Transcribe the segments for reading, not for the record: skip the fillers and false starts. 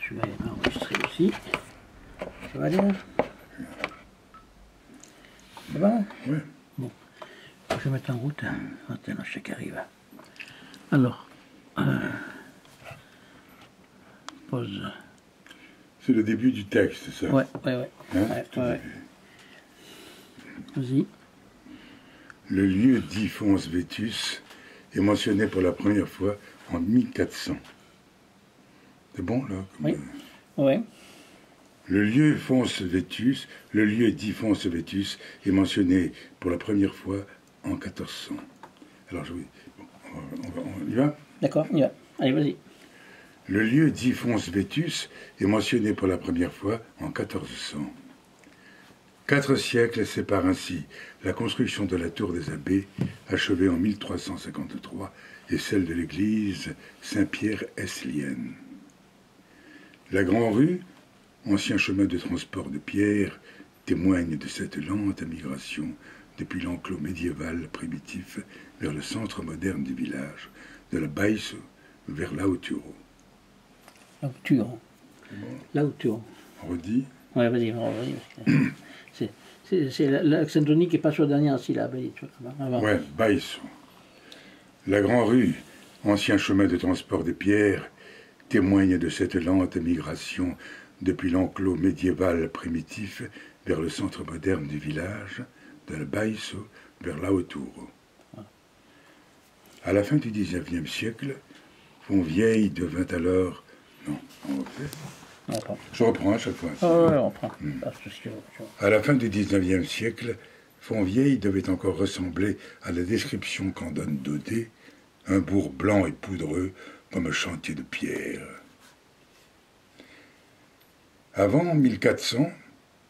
celui-là est enregistré aussi. Ça va aller là? Ça va? Oui. Bon. Je vais mettre en route. Attends, je sais qu'il arrive. Alors. Pause. C'est le début du texte, ça. Ouais. Hein, Ouais. Vas-y. Le lieu dit Fons Vetus est mentionné pour la première fois en 1400. C'est bon, là? Oui. Ouais. Le lieu dit Fons Vetus est mentionné pour la première fois en 1400. Alors, on y va? D'accord, on y va. Allez, vas-y. Le lieu dit Fons Vetus est mentionné pour la première fois en 1400. 4 siècles séparent ainsi la construction de la tour des abbés, achevée en 1353, et celle de l'église Saint-Pierre-Eslienne. La Grand-Rue, ancien chemin de transport de pierre, témoigne de cette lente migration depuis l'enclos médiéval primitif vers le centre moderne du village, de la Baïso vers Lauturo. Lauturo. Lauturo. On redit? Ouais, vas-y. C'est l'accent tonique qui n'est pas sur la dernière syllabe. Ouais, Baïso. La Grand-Rue, ancien chemin de transport de pierre, témoigne de cette lente migration depuis l'enclos médiéval primitif vers le centre moderne du village, de la Baïso vers Lauturo. À la fin du XIXe siècle, Fontvieille devint alors... Non, on refait. Je reprends à chaque fois. Ouais, on reprend. À la fin du XIXe siècle, Fontvieille devait encore ressembler à la description qu'en donne Daudet, un bourg blanc et poudreux comme un chantier de pierre. Avant 1400,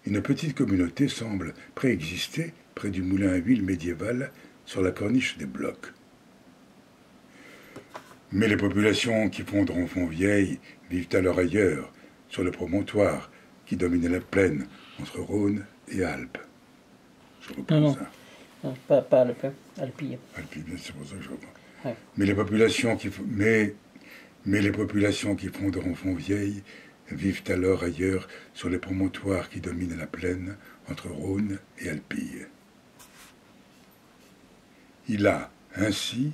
une petite communauté semble préexister près du moulin à huile médiéval sur la corniche des Blocs. Mais les populations qui fonderont Fontvieille vivent alors ailleurs, sur le promontoire qui domine la plaine entre Rhône et Alpes. Je reprends ça. Non, pas Alpes, Alpille. Alpille, c'est pour ça que je reprends. Ouais. Mais les populations qui fonderont Fontvieille vivent alors ailleurs sur les promontoires qui dominent la plaine entre Rhône et Alpille. Il a ainsi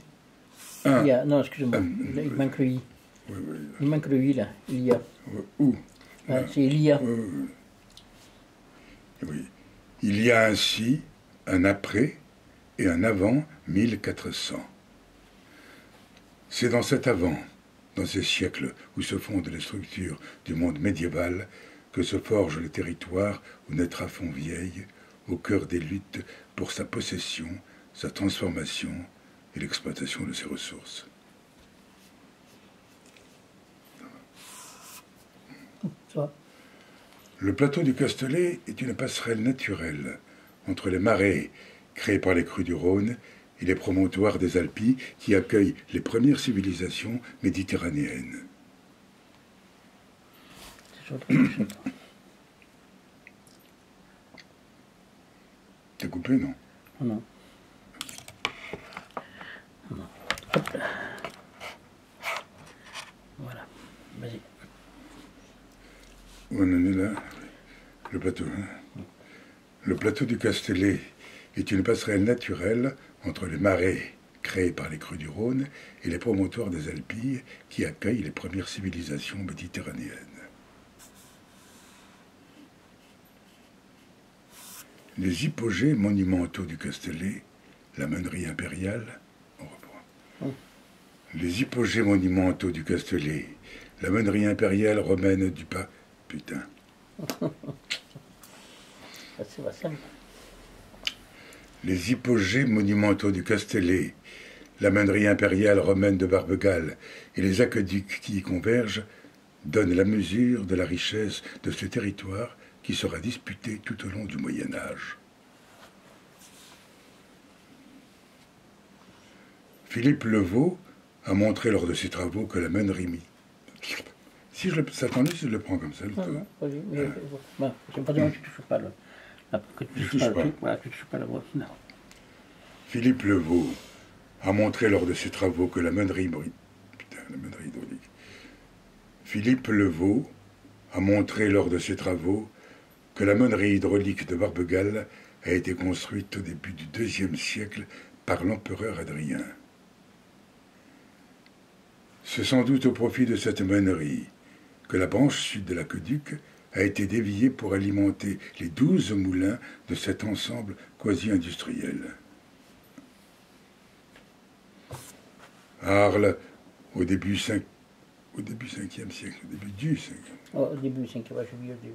non, excusez-moi, il manque le I. Oui. Il manque le I là, il y a. Où? C'est Elia. Oui. Il y a ainsi un après et un avant 1400. C'est dans cet avant, dans ces siècles où se fondent les structures du monde médiéval, que se forge le territoire où naîtra Fontvieille, au cœur des luttes pour sa possession, sa transformation et l'exploitation de ses ressources. Le plateau du Castellet est une passerelle naturelle entre les marais créés par les crues du Rhône et les promontoires des Alpilles qui accueillent les premières civilisations méditerranéennes. T'as coupé, non? Non. Hop là. Voilà, vas-y. On en est là. Le plateau. Hein. Le plateau du Castellet est une passerelle naturelle entre les marais créés par les crues du Rhône et les promontoires des Alpilles qui accueillent les premières civilisations méditerranéennes. Les hypogées monumentaux du Castellet, la meunerie impériale, on reprend. Les hypogées monumentaux du Castellet, la meunerie impériale romaine du pas. Putain. C'est pas simple. Les hypogées monumentaux du Castellet, la meunerie impériale romaine de Barbegal et les aqueducs qui y convergent donnent la mesure de la richesse de ce territoire qui sera disputé tout au long du Moyen-Âge. Philippe Levaux a montré lors de ses travaux que la meunerie... Si je le... Ça t'ennuie si je le prends comme ça, le Non, vas-y. J'aime pas dire que tu touches pas le... Que tu touches pas le truc, voilà, que tu touches pas la voix. Non. Philippe Levaux a montré lors de ses travaux que la meunerie... Putain, la meunerie hydraulique. Philippe Levaux a montré lors de ses travaux que la meunerie hydraulique de Barbegal a été construite au début du IIe siècle par l'empereur Adrien. C'est sans doute au profit de cette meunerie que la branche sud de l'aqueduc a été déviée pour alimenter les 12 moulins de cet ensemble quasi-industriel. Arles, au début 5e siècle, Au début du 5e, je viens de dire.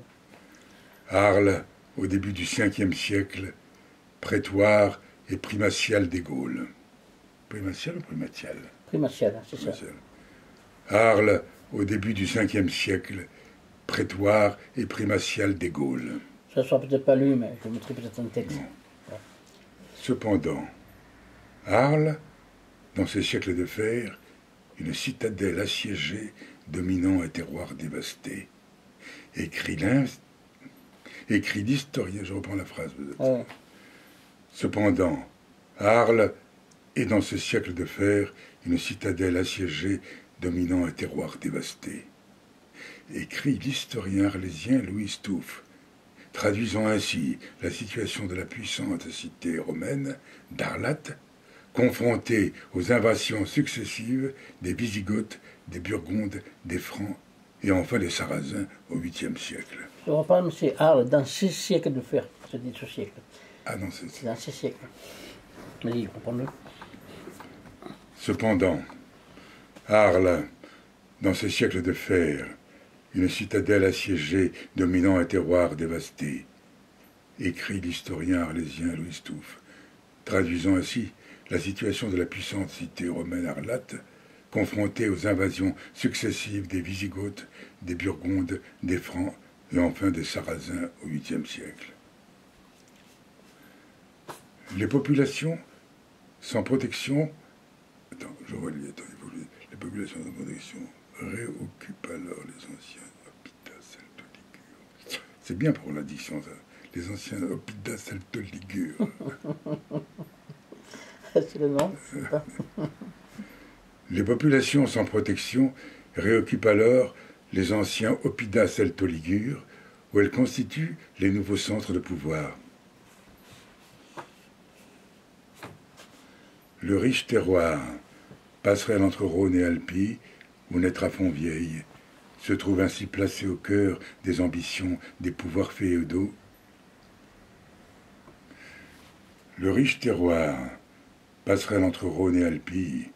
Arles, au début du 5e siècle, prétoire et primatial des Gaules. Primatial ou primatial? Primatial, c'est ça. Arles, au début du 5e siècle, prétoire et primatial des Gaules. Ça ne sera peut-être pas lu, mais je mettrai peut-être un texte. Ouais. Cependant, Arles, dans ses siècles de fer, une citadelle assiégée dominant un terroir dévasté. Écrit l'historien, je reprends la phrase. Ouais. Cependant, Arles est dans ce siècle de fer une citadelle assiégée dominant un terroir dévasté. Écrit l'historien arlésien Louis Stouff, traduisant ainsi la situation de la puissante cité romaine d'Arlat, confrontée aux invasions successives des Wisigoths, des Burgondes, des Francs et enfin des Sarrasins au 8e siècle. Je reprends, c'est Arles, dans 6 siècles de fer, c'est dit ce siècle. Ah non, c'est dans 6 siècles. Vas-y, reprends-le. Cependant, Arles, dans ce siècle de fer, une citadelle assiégée dominant un terroir dévasté, écrit l'historien arlésien Louis Stouff, traduisant ainsi la situation de la puissante cité romaine Arlat, confrontée aux invasions successives des Wisigoths, des Burgondes, des Francs et enfin des Sarrasins au 8e siècle. Les populations sans protection... Attends, je relis, les populations sans protection réoccupent alors les anciens Oppida celto-ligures. C'est bien pour l'addition, ça. Les anciens Oppida celto-ligures. C'est le nom, je sais pas. Les populations sans protection réoccupent alors les anciens Oppida celto-ligures, où elles constituent les nouveaux centres de pouvoir. Le riche terroir, passerelle entre Rhône et Alpy, où naîtra Fontvieille, se trouve ainsi placé au cœur des ambitions des pouvoirs féodaux. Le riche terroir, passerelle entre Rhône et Alpy,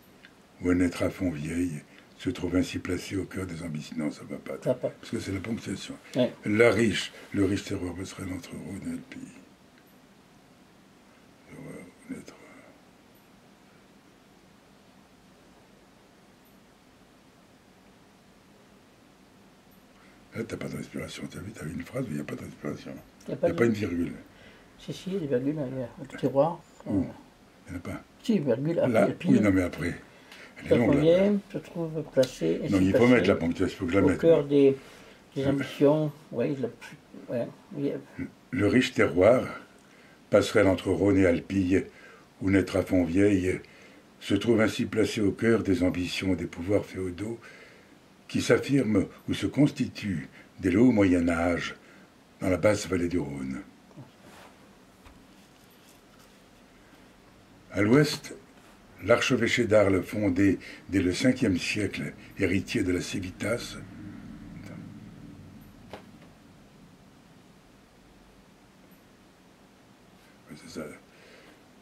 où naîtra Fontvieille, se trouve ainsi placé au cœur des ambitions. Non, ça ne va pas. Parce que c'est la ponctuation. Ouais. Le riche terroir, passerelle entre Rhône et Alpy. Naîtra. Là, t'as pas de respiration. T'as vu une phrase où il n'y a pas de respiration. Il n'y a pas une virgule. Si, il y a des virgules, il y a le terroir. Il n'y en a pas. Si, virgule, après, là, oui, non, mais après. Elle est longue, là. Se trouve placé. Non, il faut mettre la ponctuation, il faut que je la mette. Au cœur des ambitions, oui. Le riche terroir, passerelle entre Rhône et Alpille, où naîtra Fontvieille, se trouve ainsi placé au cœur des ambitions des pouvoirs féodaux qui s'affirment ou se constituent dès le haut Moyen-Âge dans la basse vallée du Rhône. À l'ouest, l'archevêché d'Arles, fondé dès le 5e siècle, héritier de la Civitas,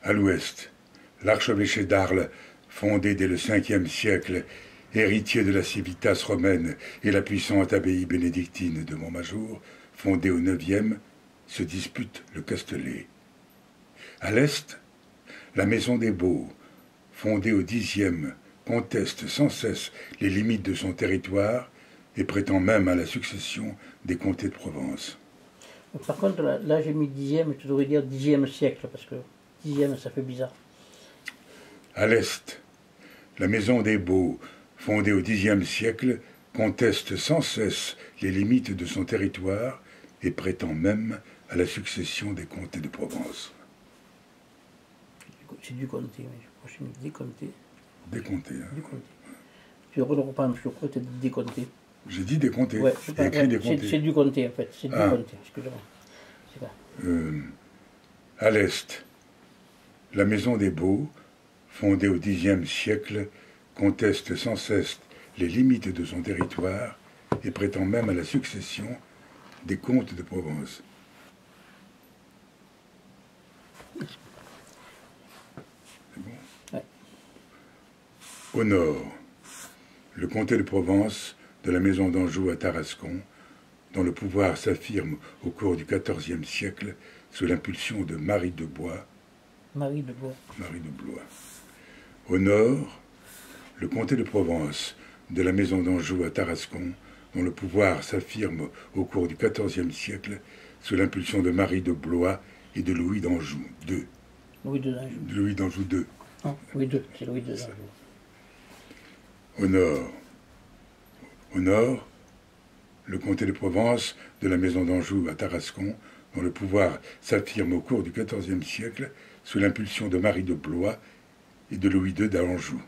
à l'ouest, l'archevêché d'Arles, fondé dès le 5e siècle, héritier de la Civitas romaine et la puissante abbaye bénédictine de Montmajour, fondée au 9e, se dispute le Castellet. À l'est, la Maison des Baux, fondée au 10e, conteste sans cesse les limites de son territoire et prétend même à la succession des comtés de Provence. Par contre, là j'ai mis 10e, tu devrais dire 10e siècle, parce que 10e, ça fait bizarre. À l'est, la Maison des Baux, fondée au Xe siècle, conteste sans cesse les limites de son territoire et prétend même à la succession des comtés de Provence. C'est du comté, mais je crois que c'est des comtés. Des comtés, hein. Du comté. Tu reprends, je crois que c'est des comtés. J'ai dit des comtés. Ouais, J'ai écrit des c'est comtés. du comté, en fait. C'est du comté, excusez-moi. C'est pas... À l'est, la maison des Baux, fondée au Xe siècle, conteste sans cesse les limites de son territoire et prétend même à la succession des comtes de Provence. C'est bon? Ouais. Au nord, le comté de Provence de la maison d'Anjou à Tarascon, dont le pouvoir s'affirme au cours du XIVe siècle sous l'impulsion de Marie de Blois. Marie de Blois. Marie de Blois. Au nord, le comté de Provence de la maison d'Anjou à Tarascon, dont le pouvoir s'affirme au cours du XIVe siècle sous l'impulsion de Marie de Blois et de Louis d'Anjou II. Louis de d'Anjou. Louis d'Anjou II. Non, Louis II, c'est Louis de d'Anjou. Au nord, le comté de Provence de la maison d'Anjou à Tarascon, dont le pouvoir s'affirme au cours du XIVe siècle sous l'impulsion de Marie de Blois et de Louis II d'Anjou.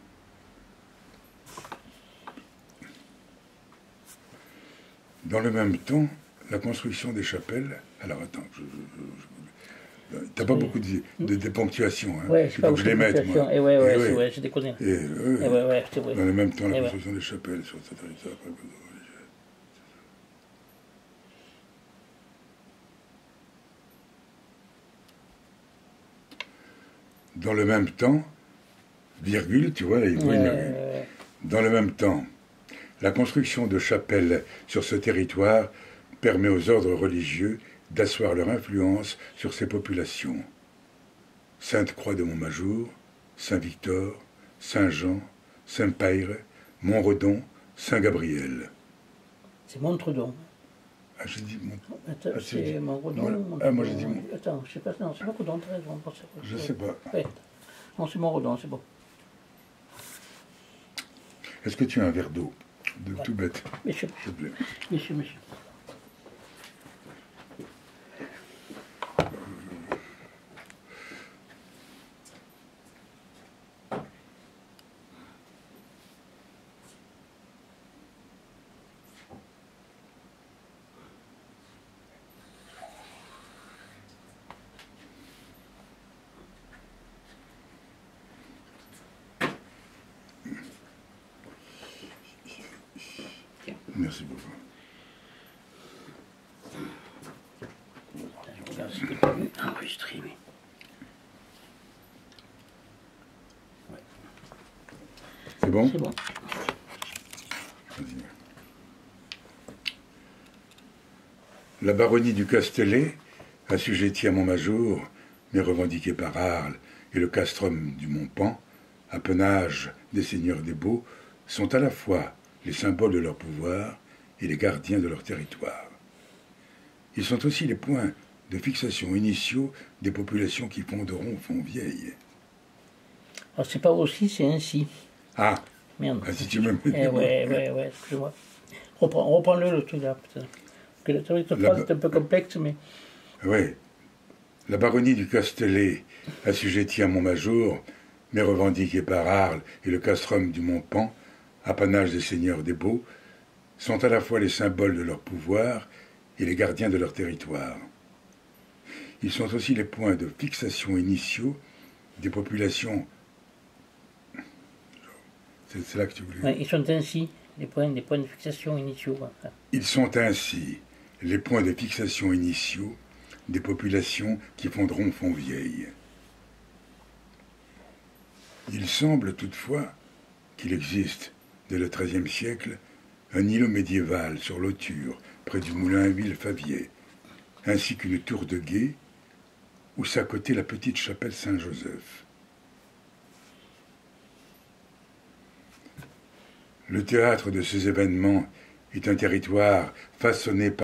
Dans le même temps, la construction des chapelles... Alors attends, t'as pas beaucoup de ponctuation, hein? Ouais, Il faut que je les mette, moi. Et ouais, c'est vrai, j'ai déconné. Et, ouais, c'est vrai. dans le même temps, la construction des chapelles sur cette territoire. Dans le même temps, virgule, tu vois, là, il faut dans le même temps, la construction de chapelles sur ce territoire permet aux ordres religieux d'asseoir leur influence sur ces populations. Sainte-Croix de Montmajour, Saint-Victor, Saint-Jean, Saint-Payre, Montredon, Saint-Gabriel. C'est Montredon. Ah, j'ai dit Montredon. Attends, c'est Montredon. Ah, moi j'ai dit Attends, je sais pas, non, c'est Montredon, t'as raison. Je sais pas. Ouais. Non, c'est Montredon, c'est bon. Est-ce que tu as un verre d'eau? De tout bête. Monsieur, S'il te plaît. monsieur. Merci beaucoup. Je regarde ce que tu as enregistré, mais... Ouais. C'est bon? C'est bon. Vas-y. La baronnie du Castellet, assujettie à Montmajour, mais revendiquée par Arles, et le castrum du Montpan, apanage des seigneurs des Baux, sont à la fois les symboles de leur pouvoir et les gardiens de leur territoire. Ils sont aussi les points de fixation initiaux des populations qui fonderont Fontvieille. Alors, c'est pas aussi, c'est ainsi. Ah, Merde. ah si tu me Ouais, excuse-moi. Reprends-le, le truc là, putain. Parce que la phrase est un peu complexe, mais... Oui. La baronnie du Castellet, assujettie à Montmajour, mais revendiquée par Arles et le castrum du Montpan, apanage des seigneurs des Baux, sont à la fois les symboles de leur pouvoir et les gardiens de leur territoire. Ils sont aussi les points de fixation initiaux des populations. C'est là que tu voulais. Ouais, ils sont ainsi les points de fixation initiaux. Enfin. Ils sont ainsi les points de fixation initiaux des populations qui fonderont Fontvieille. Il semble toutefois qu'il existe, dès le XIIIe siècle, un îlot médiéval sur l'Auture, près du moulin à huile Favier, ainsi qu'une tour de guet, où s'accotait la petite chapelle Saint-Joseph. Le théâtre de ces événements est un territoire façonné par